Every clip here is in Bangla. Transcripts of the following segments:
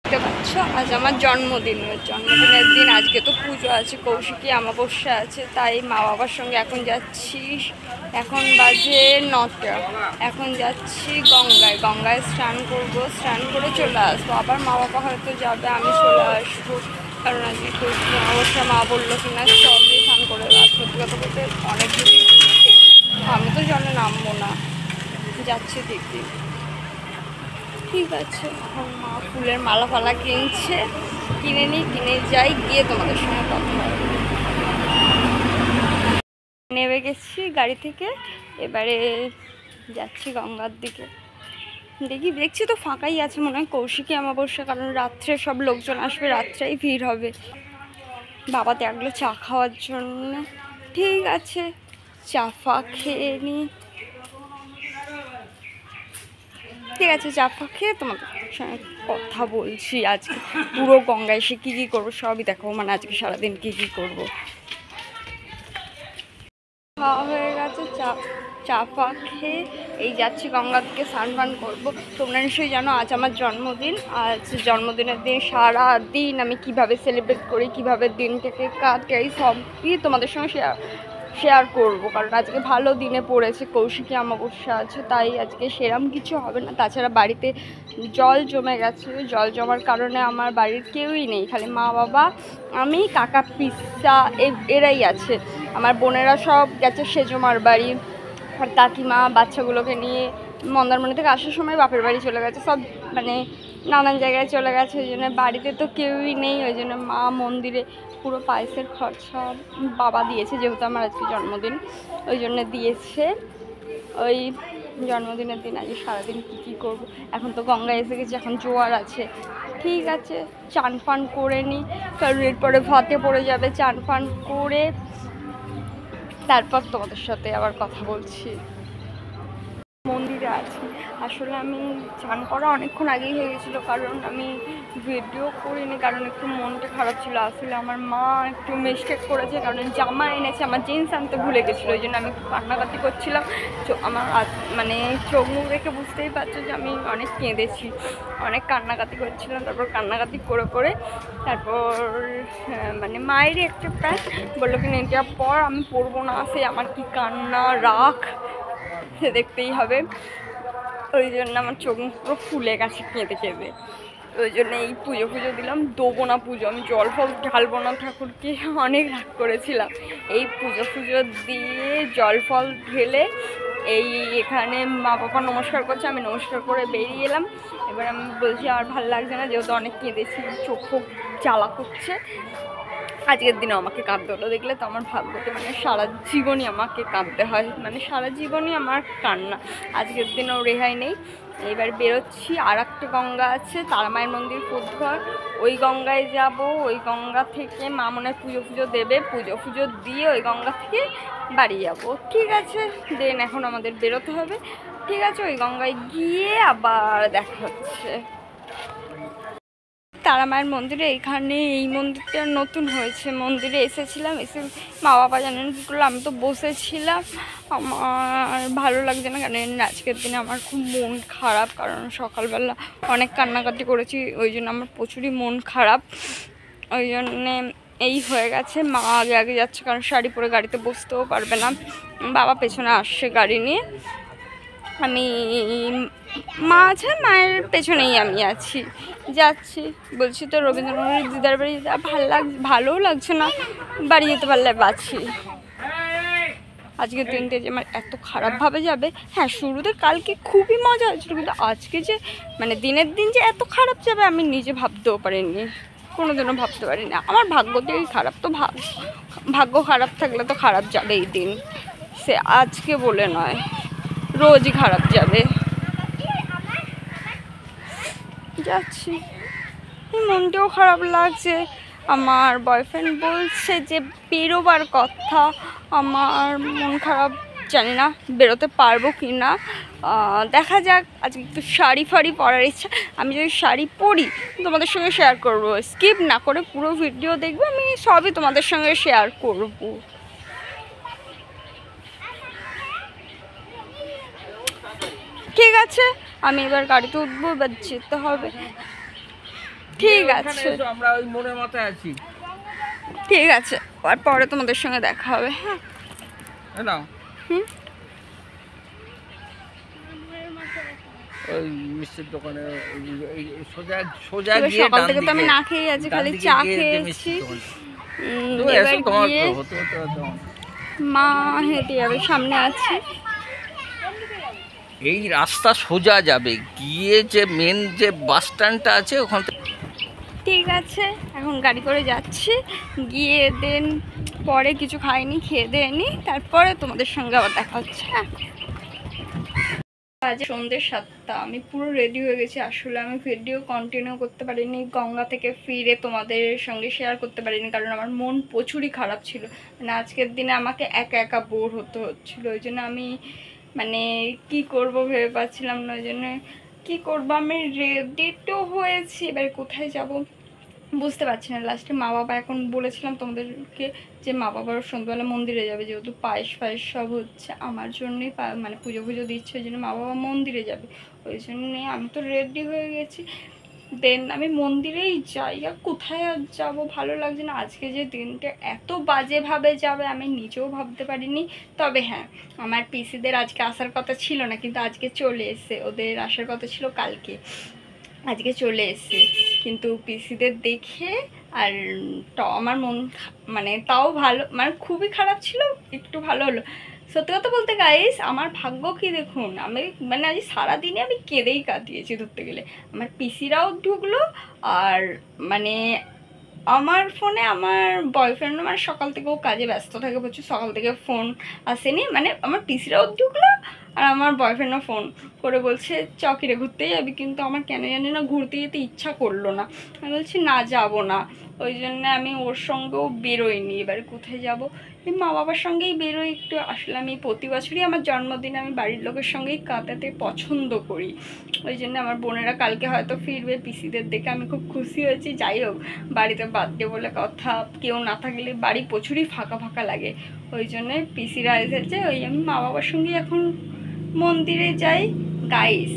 দেখতে পাচ্ছ আজ আমার জন্মদিনের দিন। আজকে তো পুজো আছে, কৌশিকী অমাবস্যা আছে, তাই মা বাবার সঙ্গে এখন যাচ্ছি। এখন বাজে 9টা। এখন যাচ্ছি গঙ্গায় স্নান করবো, স্নান করে চলে আসবো। আবার মা বাবা হয়তো যাবে, আমি চলে আসবো, কারণ আজকে কৌশিকী অমাবস্যা মা বললো কিনা সবই স্নান করে আসবো। সত্যি কথা বলতে অনেক যদি আমি তো জলে নামবো না, যাচ্ছি দেখি। ঠিক আছে, এখন মা ফুলের মালা ফালা কিনছে, কিনে যাই, গিয়ে তোমাদের সঙ্গে কথা হবে। নেমে গেছি গাড়ি থেকে, এবারে যাচ্ছি গঙ্গার দিকে। দেখছি তো ফাঁকাই আছে মনে হয়, কৌশিকী অমাবস্যা, কারণ রাত্রে সব লোকজন আসবে, রাত্রেই ভিড় হবে। বাবা দেখলো চা খাওয়ার জন্য। ঠিক আছে, চা ফা খেয়ে নিই। ঠিক আছে, চা ফা খেয়ে তোমাদের সঙ্গে কথা বলছি। আজকে পুরো গঙ্গায় এসে কী করবো সবই দেখাবো, মানে আজকে সারাদিন কী করবো। খাওয়া হয়ে গেছে, চা ফা খেয়ে এই যাচ্ছি গঙ্গা থেকে স্নান ফান করবো। তোমরা নিশ্চয়ই জানো আজ আমার জন্মদিন। আজ জন্মদিনের দিন সারা দিন আমি কিভাবে সেলিব্রেট করি, কিভাবে দিনটাকে কাটাই, সবই তোমাদের সঙ্গে শেয়ার করবো। কারণ আজকে ভালো দিনে পড়েছে, কৌশিকী অমাবস্যা আছে, তাই আজকে সেরম কিছু হবে না। তাছাড়া বাড়িতে জল জমে গেছে, জল জমার কারণে আমার বাড়ির কেউই নেই, খালি মা বাবা, আমি, কাকা পিসা এরাই আছে। আমার বোনেরা সব গেছে সেজমার বাড়ি, আর কাকিমা বাচ্চাগুলোকে নিয়ে মন্দারমণি থেকে আসার সময় বাপের বাড়ি চলে গেছে, সব মানে নানান জায়গায় চলে গেছে। ওই জন্য বাড়িতে তো কেউই নেই, ওই জন্য মা মন্দিরে পুরো পায়েসের খরচা বাবা দিয়েছে, যেহেতু আমার আজকে জন্মদিন ওই জন্য দিয়েছে। ওই জন্মদিনের দিন আজকে সারাদিন কী করবো। এখন তো গঙ্গায় এসে গেছে, এখন জোয়ার আছে। ঠিক আছে, চান ফান করে নিই, কারণ এরপরে ভাতে পড়ে যাবে। চান ফান করে তারপর তোমাদের সাথে আবার কথা বলছি। মন্দিরে আছি, আসলে আমি চান করা অনেকক্ষণ আগেই হয়ে গেছিলো, কারণ আমি ভিডিও করিনি, কারণ একটু মনটা খারাপ ছিল। আসলে আমার মা একটু মিস্টেক করেছে, কারণ জামা এনেছে, আমার জিন্স আনতে ভুলে গেছিলো, ওই জন্য আমি কান্নাকাটি করছিলাম। আমার মানে চোখ মুখ দেখে বুঝতেই পারছো যে আমি অনেক কেঁদেছি, অনেক কান্নাকাটি করছিলাম। তারপর কান্নাকাটি করে তারপর মানে মায়েরই একটা প্যান্ট বললো কি এটা পর, আমি পরবো না, সে আমার কি কান্না রাখ, সে দেখতেই হবে। ওই জন্য আমার চোখ মুখ পুরো ফুলে গেছে কেঁদে। ওই জন্য এই পুজো দিলাম, দেবো না পুজো, আমি জল ফল ঢালবো না ঠাকুরকে, অনেক রাগ করেছিলাম। এই পুজো দিয়ে জল ফল ঢেলে এই এখানে মা বাবা নমস্কার করছে, আমি নমস্কার করে বেরিয়ে এলাম। এবার আমি বলছি আর ভালো লাগছে না, যেহেতু অনেক কেঁদেছি, চোখ জ্বালা করছে। আজকের দিনে আমাকে কাঁদতে হলো, দেখলে তো আমার ভাগ্যতে, মানে সারা জীবনই আমাকে কাঁদতে হয়, মানে সারা জীবনই আমার কান্না। আজকের দিনেও রেহাই নেই। এবার বেরোচ্ছি, আর একটা গঙ্গা আছে, তারা মায়ের মন্দির কোটঘর, ওই গঙ্গায় যাব। ওই গঙ্গা থেকে মা মনে পুজো দেবে, পুজো দিয়ে ওই গঙ্গা থেকে বাড়ি যাব। ঠিক আছে, দেন এখন আমাদের বেরোতে হবে। ঠিক আছে, ওই গঙ্গায় গিয়ে আবার দেখা হচ্ছে। তারা মায়ের মন্দিরে, এইখানে এই মন্দিরটা নতুন হয়েছে, মন্দিরে এসেছিলাম, এসে মা বাবা জানেন কী করলো, আমি তো বসেছিলাম, আমার ভালো লাগছে না, কারণ আজকের দিনে আমার খুব মন খারাপ, কারণ সকালবেলা অনেক কান্নাকাটি করেছি, ওই জন্য আমার প্রচুরই মন খারাপ। ওই জন্যে এই হয়ে গেছে, মা আগে যাচ্ছে, কারণ শাড়ি পরে গাড়িতে বসতেও পারবে না, বাবা পেছনে আসছে গাড়ি নিয়ে, আমি মা আছে, মায়ের পেছনেই আমি আছি, যাচ্ছি। বলছি তো রবীন্দ্রনাথ দিদার বাড়ি ভালোও লাগছে না, বাড়ি যেতে পারলে বাঁচি। আজকের দিনটা যে আমার এত খারাপভাবে যাবে, হ্যাঁ শুরুতে কালকে খুবই মজা হয়েছিল, কিন্তু আজকে যে মানে দিনের দিন যে এত খারাপ যাবে আমি নিজে ভাবতেও পারিনি, কোনোদিনও ভাবতে পারিনি। আমার ভাগ্যতেই খারাপ, তো ভাগ্য খারাপ থাকলে তো খারাপ যাবে এই দিন, সে আজকে বলে নয়, রোজই খারাপ যাবে। যাচ্ছি, মনটাও খারাপ লাগছে। আমার বয়ফ্রেন্ড বলছে যে বেরোবার কথা, আমার মন খারাপ, জানি না বেরোতে পারবো কি না, দেখা যাক। আজকে একটু শাড়ি ফাড়ি পরার ইচ্ছা, আমি যদি শাড়ি পরি তোমাদের সঙ্গে শেয়ার করবো, স্কিপ না করে পুরো ভিডিও দেখবে, আমি সবই তোমাদের সঙ্গে শেয়ার করবো। ঠিক আছে, আমি এবার গাড়িতে উঠবো, এবার যেতে হবে। ঠিক আছে, আমরা ওই মোড়ের মাথায় আছি। ঠিক আছে, আর পরে তোমাদের সঙ্গে দেখা হবে। হ্যাঁ নাও ওই মিষ্টির দোকানে সোজা সোজা গিয়ে সকাল থেকে তো আমি না খেয়ে আছি, খালি চা খেয়েছি। এবার গিয়ে মা হেঁটে যাবে, সামনে আছে। এই রাস্তা সোজা যাবে গিয়ে যে মেন যে বাস স্ট্যান্ডটা আছে ওখান থেকে। ঠিক আছে, এখন গাড়ি করে যাচ্ছি, গিয়ে দেন পরে কিছু খাইনি, খেয়ে দিয়ে নি, তারপরে তোমাদের সঙ্গে আবার দেখা হচ্ছে। হ্যাঁ, আজ সন্ধ্যে 7টা, আমি পুরো রেডি হয়ে গেছি। আসলে আমি ভিডিও কন্টিনিউ করতে পারিনি, গঙ্গা থেকে ফিরে তোমাদের সঙ্গে শেয়ার করতে পারিনি, কারণ আমার মন প্রচুরই খারাপ ছিল। মানে আজকের দিনে আমাকে একা একা বোর হতে হচ্ছিলো, ওই জন্য আমি মানে কি করব ভেবে পাচ্ছিলাম না। ওই জন্য কী করবো, আমি রেডি তো হয়েছি, এবার কোথায় যাব বুঝতে পারছি না। লাস্টে মা বাবা, এখন বলেছিলাম তোমাদেরকে যে মা বাবার সন্ধ্যাবেলা মন্দিরে যাবে, যেহেতু পায়েস ফায়েস সব হচ্ছে আমার জন্যই, মানে পুজো পুজো দিচ্ছে, ওই জন্য মা বাবা মন্দিরে যাবে। ওই জন্যে আমি তো রেডি হয়ে গেছি, দেন আমি মন্দিরেই যাই। আর কোথায় আর যাবো, ভালো লাগছে না। আজকে যে দিনটা এত বাজেভাবে যাবে আমি নিজেও ভাবতে পারিনি। তবে হ্যাঁ, আমার পিসিদের আজকে আসার কথা ছিল না, কিন্তু আজকে চলে এসে, ওদের আসার কথা ছিল কালকে, আজকে চলে এসছে। কিন্তু পিসিদের দেখে আর আমার মন মানে তাও ভালো, মানে খুবই খারাপ ছিল, একটু ভালো হলো। সত্যি কথা বলতে গাইস, আমার ভাগ্য কি দেখুন, আমি মানে আজ সারাদিনে আমি কেঁদেই কাটিয়েছি ধরতে গেলে। আমার পিসিরাও ঢুকলো, আর মানে আমার ফোনে আমার বয়ফ্রেন্ড মানে সকাল থেকেও কাজে ব্যস্ত থাকে প্রচুর, সকাল থেকে ফোন আসেনি। মানে আমার পিসিরাও ঢুকলো আর আমার বয়ফ্রেন্ডও ফোন করে বলছে চকিরে ঘুরতে যাবি, কিন্তু আমার কেন জানি না ঘুরতে যেতে ইচ্ছা করলো না। আমি বলছি না, যাবো না। ওই জন্য আমি ওর সঙ্গেও বেরোইনি। এবারে কোথায় যাব, এই মা বাবার সঙ্গেই বেরোই একটু। আসলে আমি প্রতি বছরই আমার জন্মদিনে আমি বাড়ির লোকের সঙ্গেই কাটাতে পছন্দ করি। ওই জন্য আমার বোনেরা কালকে হয়তো ফিরবে, পিসিদের দেখে আমি খুব খুশি হয়েছি। যাই হোক, বাড়িতে বার্থডে বলে কথা, কেউ না থাকলে বাড়ি প্রচুরই ফাঁকা ফাঁকা লাগে। ওই জন্যে পিসিরা এসেছে, ওই আমি মা বাবার সঙ্গে এখন মন্দিরে যাই। গাইস,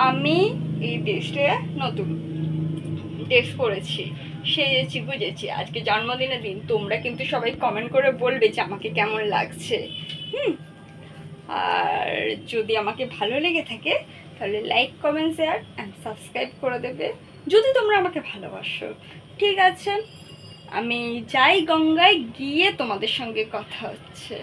আমি এই ড্রেসটা নতুন ড্রেস পরেছি, সেজেছি বুঝেছি, আজকে জন্মদিনের দিন। তোমরা কিন্তু সবাই কমেন্ট করে বলবে যে আমাকে কেমন লাগছে। আর যদি আমাকে ভালো লেগে থাকে তাহলে like, comment, share and subscribe করে দেবে, যদি তোমরা আমাকে ভালোবাসো। ঠিক আছে, আমি যাই গঙ্গায়, গিয়ে তোমাদের সঙ্গে কথা হচ্ছে।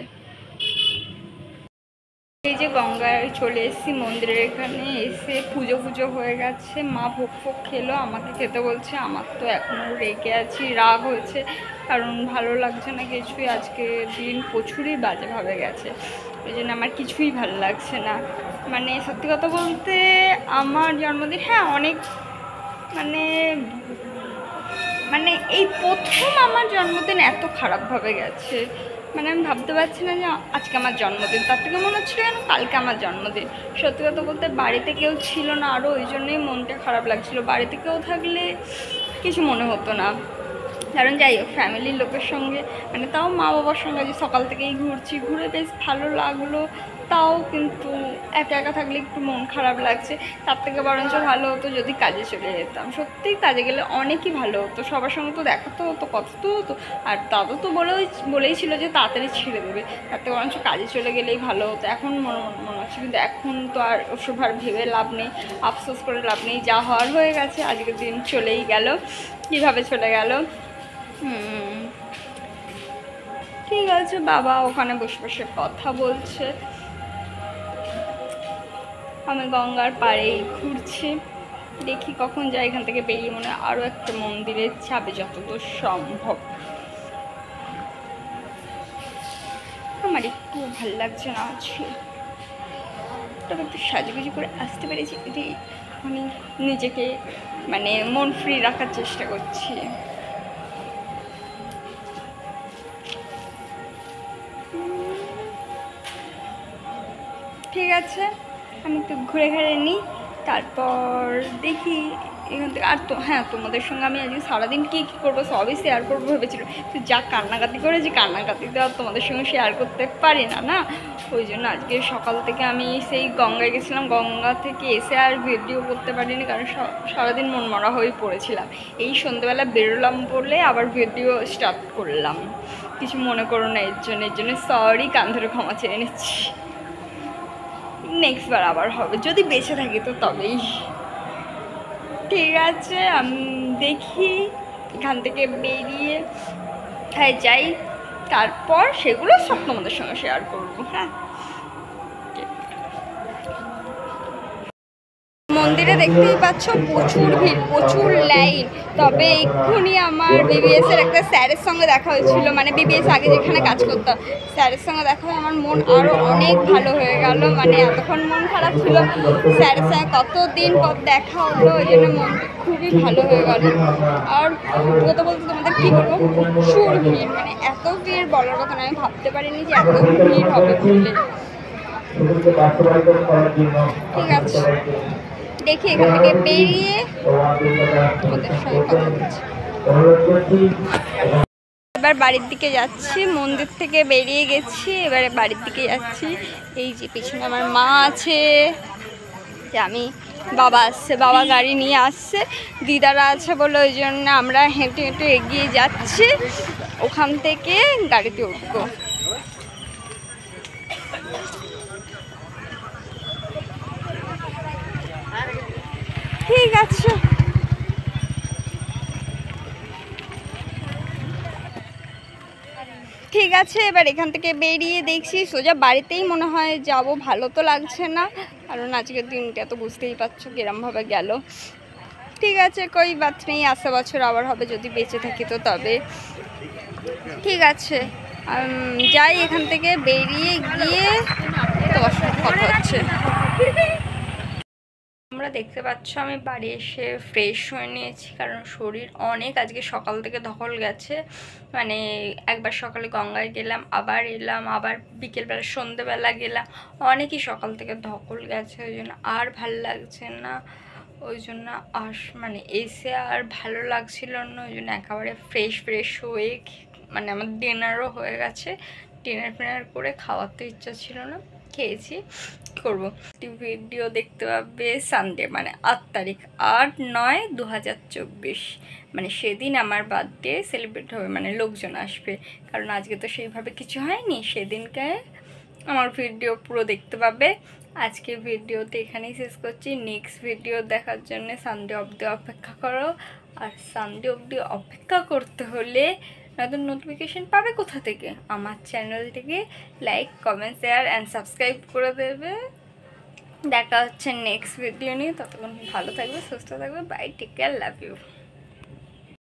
এই যে গঙ্গায় চলে এসেছি, মন্দিরের এখানে এসে পুজো পুজো হয়ে গেছে। মা ভোগ ফোগ খেলো, আমাকে খেতে বলছে। আমার তো এখনও রেগে আছি, রাগ হয়েছে, কারণ ভালো লাগছে না কিছুই। আজকে দিন প্রচুরই বাজেভাবে গেছে, ওই জন্য আমার কিছুই ভালো লাগছে না। মানে সত্যি কথা বলতে আমার জন্মদিন, হ্যাঁ অনেক মানে মানে এই প্রথম আমার জন্মদিন এত খারাপভাবে গেছে। মানে আমি ভাবতে পারছি না যে আজকে আমার জন্মদিন, তার থেকে মনে হচ্ছিল যেন কালকে আমার জন্মদিন। সত্যি কথা বলতে বাড়িতে কেউ ছিল না, আরও ওই জন্যই মনটা খারাপ লাগছিলো। বাড়িতে কেউ থাকলে কিছু মনে হতো না, কারণ যাই হোক ফ্যামিলির লোকের সঙ্গে, মানে তাও মা বাবার সঙ্গে যে সকাল থেকেই ঘুরছি, ঘুরে বেশ ভালো লাগলো। তাও কিন্তু একা একা থাকলে একটু মন খারাপ লাগছে। তার থেকে বরঞ্চ ভালো হতো যদি কাজে চলে যেতাম। সত্যিই কাজে গেলে অনেকই ভালো হতো, সবার সঙ্গে তো দেখা তো হতো, কত তো হতো। আর দাদু তো বলেই ছিল যে তাড়াতাড়ি ছেড়ে দেবে, তার থেকে বরঞ্চ কাজে চলে গেলেই ভালো হতো। এখন মনে হচ্ছে, কিন্তু এখন তো আর ওসব আর ভেবে লাভ নেই, আফসোস করে লাভ নেই। যা হওয়ার হয়ে গেছে, আজকের দিন চলেই গেল, কীভাবে চলে গেল। ঠিক আছে, বাবা ওখানে বসে বসে কথা বলছে, আমি গঙ্গার পাড়েই ঘুরছি। দেখি কখন যাই এখান থেকে বেরিয়ে, মনে হয় আরও একটা মন্দিরে যাবে যতদূর সম্ভব। আমার একটু ভাল লাগছে না আজকে, তবে একটু সাজুগুজু করে আসতে পেরেছি, এটাই আমি নিজেকে মানে মন ফ্রি রাখার চেষ্টা করছি। ঠিক আছে, আমি একটু ঘুরে ঘুরে নিই, তারপর দেখি এখান থেকে আর তো হ্যাঁ, তোমাদের সঙ্গে আমি আজকে সারাদিন কী কী করবো সবই শেয়ার করবো ভেবেছিলাম, তো যা কান্নাকাটি করেছি কান্নাকাটিতে আর তোমাদের সঙ্গে শেয়ার করতে পারি না না, ওই জন্য আজকে সকাল থেকে আমি সেই গঙ্গায় গেছিলাম, গঙ্গা থেকে এসে আর ভিডিও করতে পারিনি, কারণ সারাদিন মনমরা হয়ে পড়েছিলাম। এই সন্ধ্যেবেলা বেরোলাম বলে আবার ভিডিও স্টার্ট করলাম, কিছু মনে করো না, এর জন্য সরি, কান ধরে ক্ষমা চেয়ে নিচ্ছি। নেক্সট বার আবার হবে, যদি বেঁচে থাকি তো তবেই। ঠিক আছে, আমি দেখি এখান থেকে বেরিয়ে যাই, তারপর সেগুলো সব তোমাদের সঙ্গে শেয়ার করবো। হ্যাঁ, মন্দিরে দেখতেই পাচ্ছ প্রচুর ভিড়, প্রচুর লাইন। তবে এক্ষুনি আমার বিবিএসের একটা স্যারের সঙ্গে দেখা হয়েছিল, মানে বিবিএস আগে যেখানে কাজ করতাম স্যারের সঙ্গে দেখা হয়ে আমার মন আরও অনেক ভালো হয়ে গেল। মানে এতক্ষণ মন খারাপ ছিল, স্যারের সঙ্গে কতদিন পর দেখা হলো, ওই জন্য মন খুবই ভালো হয়ে গেল। আর বলতে বলতে তোমাদের কী বলবো, প্রচুর ভিড়, মানে এত ভিড় বলার কথা না, আমি ভাবতে পারিনি যে এত ভিড় হবে বলে। ঠিক আছে, দেখি এখান থেকে বেরিয়ে তোমাদের সঙ্গে কথা বলছি। এবার বাড়ির দিকে যাচ্ছি, মন্দির থেকে বেরিয়ে গেছি, এবারে বাড়ির দিকে যাচ্ছি। এই যে পিছনে আমার মা আছে, যে আমি বাবা আসছে, বাবা গাড়ি নিয়ে আসছে, দিদারা আছে বলে ওই জন্য আমরা হেঁটে হেঁটে এগিয়ে যাচ্ছি, ওখান থেকে গাড়িতে উঠবো। ঠিক আছে, ঠিক আছে, এবার এখান থেকে বেরিয়ে দেখছি সোজা বাড়িতেই মনে হয় যাব, ভালো তো লাগছে না, কারণ আজকের দিনটা তো বুঝতেই পারছো কিরমভাবে গেল। ঠিক আছে, কই বাত নেই, আসা বছর আবার হবে যদি বেঁচে থাকি তো তবে। ঠিক আছে, যাই, এখান থেকে বেরিয়ে গিয়ে তোমার সাথে কথা হচ্ছে। তোমরা দেখতে পাচ্ছ আমি বাড়ি এসে ফ্রেশ হয়ে নিয়েছি, কারণ শরীর অনেক আজকে সকাল থেকে ধকল গেছে। মানে একবার সকালে গঙ্গায় গেলাম, আবার এলাম, আবার বিকেলবেলা সন্ধ্যেবেলা গেলাম, অনেকই সকাল থেকে ধকল গেছে, ওই জন্য আর ভাল লাগছে না, ওই জন্য মানে এসে আর ভালো লাগছিল না, ওই জন্য একেবারে ফ্রেশ হয়ে মানে আমার ডিনারও হয়ে গেছে, ডিনার করে খাওয়ার তো ইচ্ছা ছিল না, খেয়েছি। করবো ভিডিও দেখতে পাবে সানডে, মানে 8 তারিখ 8/9/2024, মানে সেদিন আমার বার্থডে সেলিব্রেট হবে, মানে লোকজন আসবে, কারণ আজকে তো সেইভাবে কিছু হয়নি, সেদিনকে আমার ভিডিও পুরো দেখতে পাবে। আজকে ভিডিওতে এখানেই শেষ করছি, নেক্সট ভিডিও দেখার জন্য সানডে অবধি অপেক্ষা করো। আর সানডে অবধি অপেক্ষা করতে হলে নতুন নোটিফিকেশন পাবে কোথা থেকে, আমার চ্যানেলটিকে like, comment, share and subscribe করে দেবে। দেখা হচ্ছে নেক্সট ভিডিও নিয়ে, ততক্ষণ ভালো থাকবে, সুস্থ থাকবে, bye, take care, love you.